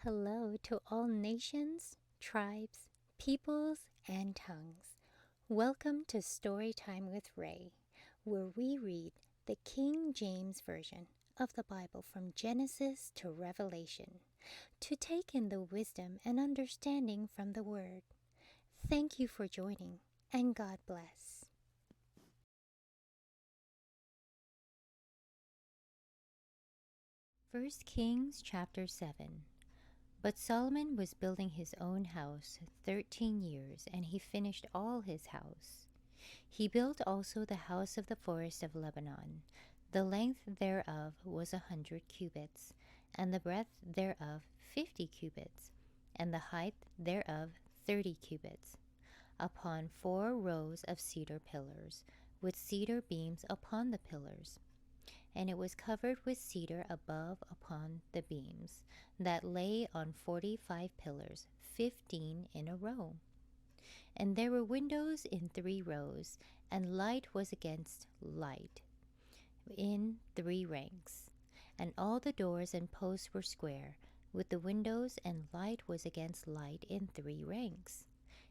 Hello to all nations, tribes, peoples, and tongues. Welcome to Storytime with Ray, where we read the King James Version of the Bible from Genesis to Revelation to take in the wisdom and understanding from the Word. Thank you for joining, and God bless. 1 Kings chapter 7. But Solomon was building his own house 13 years, and he finished all his house. He built also the house of the forest of Lebanon. The length thereof was 100 cubits, and the breadth thereof 50 cubits, and the height thereof 30 cubits, upon 4 rows of cedar pillars, with cedar beams upon the pillars. And it was covered with cedar above upon the beams, that lay on 45 pillars, 15 in a row. And there were windows in 3 rows, and light was against light, in 3 ranks. And all the doors and posts were square, with the windows, and light was against light in 3 ranks.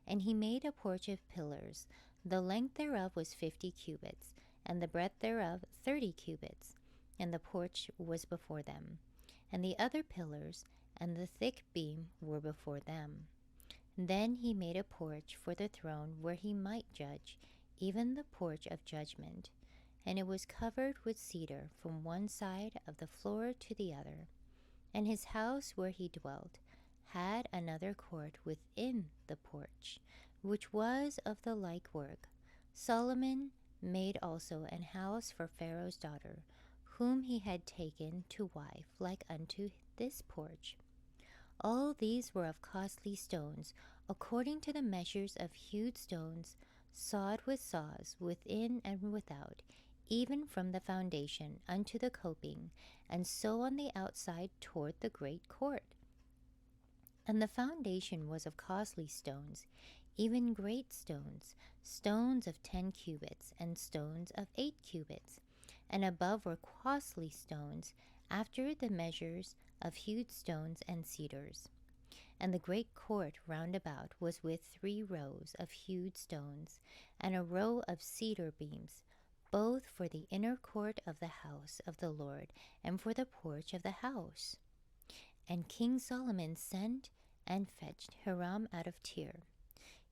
And he made a porch of pillars. The length thereof was 50 cubits, and the breadth thereof 30 cubits. And the porch was before them. And the other pillars and the thick beam were before them. Then he made a porch for the throne where he might judge, even the porch of judgment. And it was covered with cedar from one side of the floor to the other. And his house where he dwelt had another court within the porch, which was of the like work. Solomon made also an house for Pharaoh's daughter, whom he had taken to wife, like unto this porch. All these were of costly stones, according to the measures of hewed stones, sawed with saws within and without, even from the foundation unto the coping, and so on the outside toward the great court. And the foundation was of costly stones, even great stones, stones of 10 cubits, and stones of 8 cubits. And above were costly stones, after the measures of hewed stones and cedars. And the great court round about was with 3 rows of hewed stones, and a row of cedar beams, both for the inner court of the house of the Lord, and for the porch of the house. And King Solomon sent and fetched Hiram out of Tyre.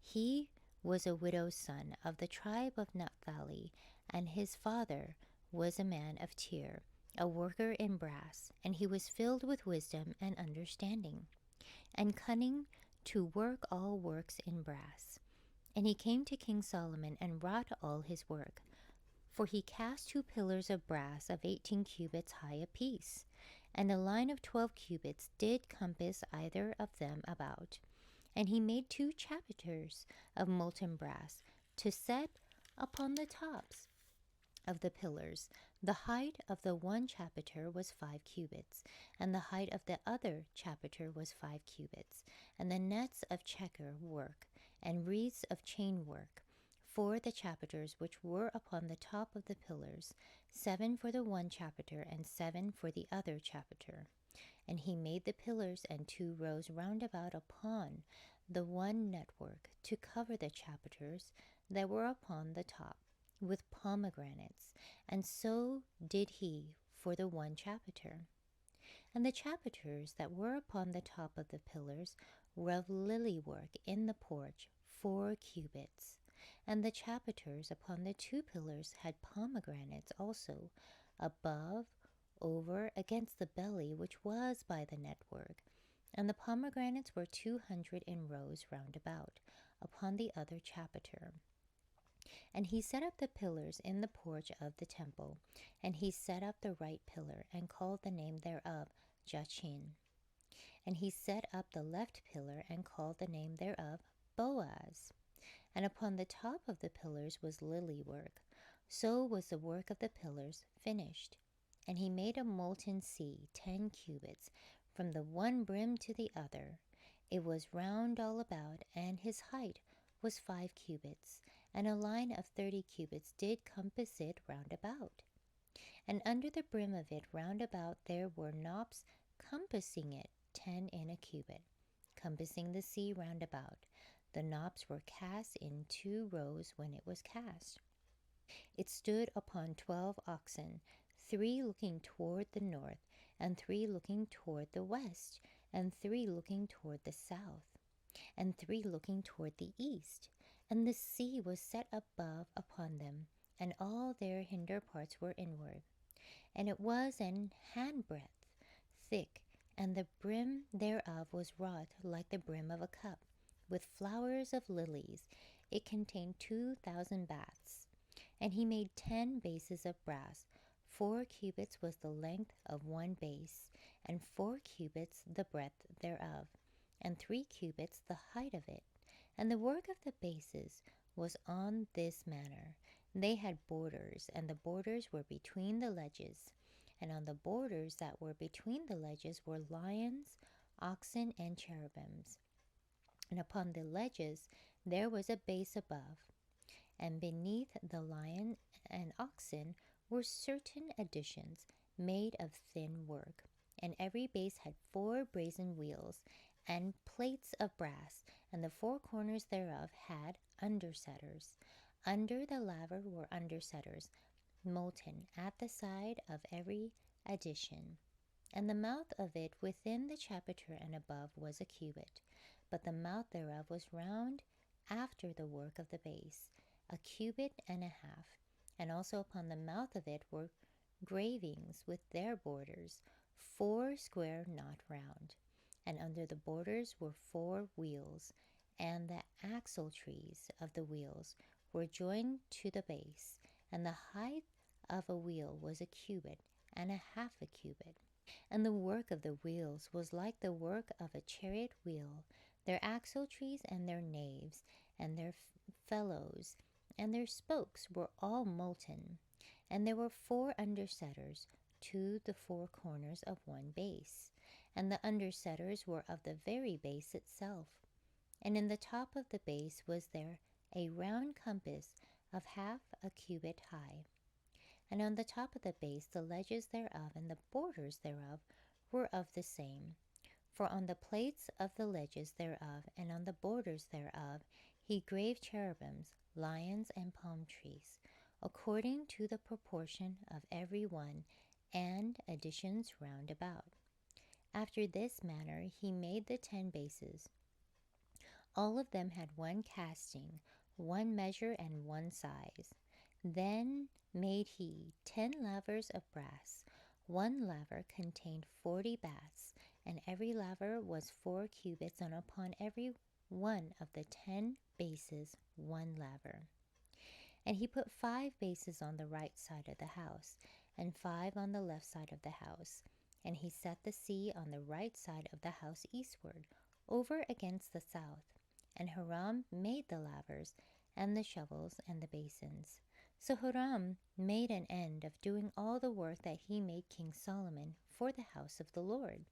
He was a widow's son of the tribe of Naphtali, and his father was a man of Tyre, a worker in brass, and he was filled with wisdom and understanding, and cunning to work all works in brass. And he came to King Solomon and wrought all his work. For he cast 2 pillars of brass of 18 cubits high apiece, and a line of 12 cubits did compass either of them about. And he made 2 chapiters of molten brass to set upon the tops of the pillars. The height of the one chapiter was 5 cubits, and the height of the other chapiter was 5 cubits, and the nets of checker work, and wreaths of chain work, for the chapiters which were upon the top of the pillars, 7 for the one chapiter, and 7 for the other chapiter. And he made the pillars and 2 rows round about upon the one network, to cover the chapiters that were upon the top, with pomegranates, and so did he for the one chapiter. And the chapiters that were upon the top of the pillars were of lily work in the porch, 4 cubits. And the chapiters upon the 2 pillars had pomegranates also, above, over, against the belly which was by the network. And the pomegranates were 200 in rows round about, upon the other chapiter. And he set up the pillars in the porch of the temple, and he set up the right pillar, and called the name thereof Judgement. And he set up the left pillar, and called the name thereof Boaz. And upon the top of the pillars was lily work. So was the work of the pillars finished. And he made a molten sea 10 cubits, from the one brim to the other. It was round all about, and his height was 5 cubits, and a line of 30 cubits did compass it round about. And under the brim of it round about there were knops compassing it 10 in a cubit, compassing the sea round about. The knops were cast in 2 rows when it was cast. It stood upon 12 oxen, 3 looking toward the north, and 3 looking toward the west, and 3 looking toward the south, and 3 looking toward the east. And the sea was set above upon them, and all their hinder parts were inward. And it was an handbreadth thick, and the brim thereof was wrought like the brim of a cup, with flowers of lilies. It contained 2,000 baths. And he made 10 bases of brass. 4 cubits was the length of one base, and 4 cubits the breadth thereof, and 3 cubits the height of it. And the work of the bases was on this manner. They had borders, and the borders were between the ledges. And on the borders that were between the ledges were lions, oxen, and cherubims. And upon the ledges there was a base above, and beneath the lion and oxen were certain additions made of thin work. And every base had 4 brazen wheels and plates of brass, and the 4 corners thereof had undersetters. Under the laver were undersetters, molten at the side of every addition. And the mouth of it within the chapiter and above was a cubit, but the mouth thereof was round after the work of the base, a cubit and a half. And also upon the mouth of it were gravings with their borders, 4 square not round. And under the borders were 4 wheels, and the axle trees of the wheels were joined to the base, and the height of a wheel was a cubit and a half a cubit. And the work of the wheels was like the work of a chariot wheel, their axle trees and their naves and their felloes and their spokes were all molten. And there were 4 undersetters to the 4 corners of one base, and the undersetters were of the very base itself. And in the top of the base was there a round compass of half a cubit high. And on the top of the base the ledges thereof and the borders thereof were of the same. For on the plates of the ledges thereof and on the borders thereof he graved cherubims, lions, and palm trees, according to the proportion of every one, and additions round about. After this manner he made the 10 bases. All of them had 1 casting, 1 measure, and 1 size. Then made he 10 lavers of brass. 1 laver contained 40 baths, and every laver was 4 cubits, and upon every one of the 10 bases 1 laver. And he put 5 bases on the right side of the house, and 5 on the left side of the house. And he set the sea on the right side of the house eastward, over against the south. And Hiram made the lavers, and the shovels, and the basins. So Hiram made an end of doing all the work that he made King Solomon for the house of the Lord.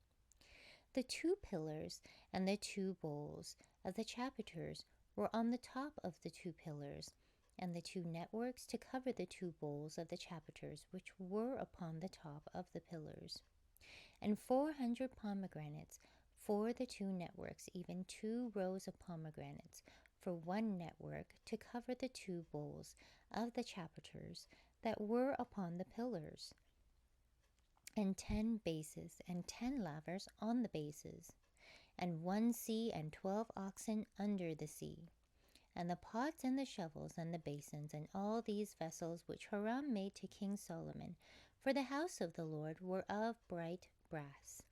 The 2 pillars and the 2 bowls of the chapiters were on the top of the 2 pillars, and the 2 networks to cover the 2 bowls of the chapiters which were upon the top of the pillars. And 400 pomegranates for the 2 networks, even 2 rows of pomegranates for 1 network to cover the 2 bowls of the chapiters that were upon the pillars, and 10 bases, and 10 lavers on the bases, and 1 sea, and 12 oxen under the sea. And the pots and the shovels and the basins and all these vessels which Hiram made to King Solomon for the house of the Lord were of bright brass.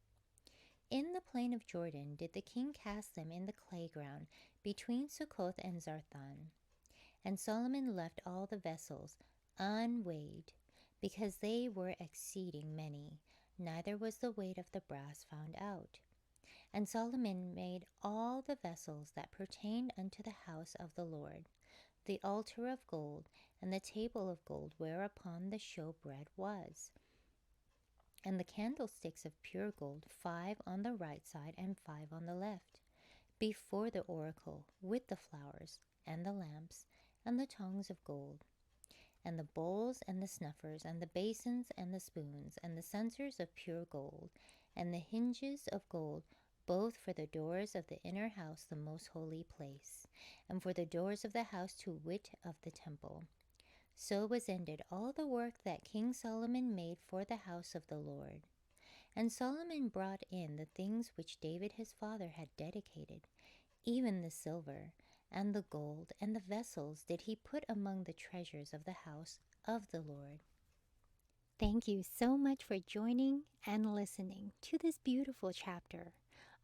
In the plain of Jordan did the king cast them in the clay ground between Succoth and Zarthan. And Solomon left all the vessels unweighed, because they were exceeding many, neither was the weight of the brass found out. And Solomon made all the vessels that pertained unto the house of the Lord, the altar of gold, and the table of gold whereupon the showbread was, and the candlesticks of pure gold, 5 on the right side and 5 on the left, before the oracle, with the flowers, and the lamps, and the tongs of gold, and the bowls, and the snuffers, and the basins, and the spoons, and the censers of pure gold, and the hinges of gold, both for the doors of the inner house, the most holy place, and for the doors of the house to wit of the temple. So was ended all the work that King Solomon made for the house of the Lord. And Solomon brought in the things which David his father had dedicated, even the silver and the gold and the vessels did he put among the treasures of the house of the Lord. Thank you so much for joining and listening to this beautiful chapter.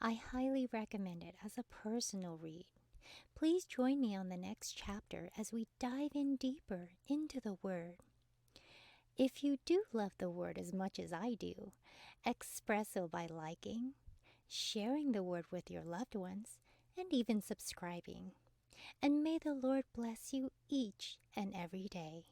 I highly recommend it as a personal read. Please join me on the next chapter as we dive in deeper into the Word. If you do love the Word as much as I do, express so by liking, sharing the Word with your loved ones, and even subscribing. And may the Lord bless you each and every day.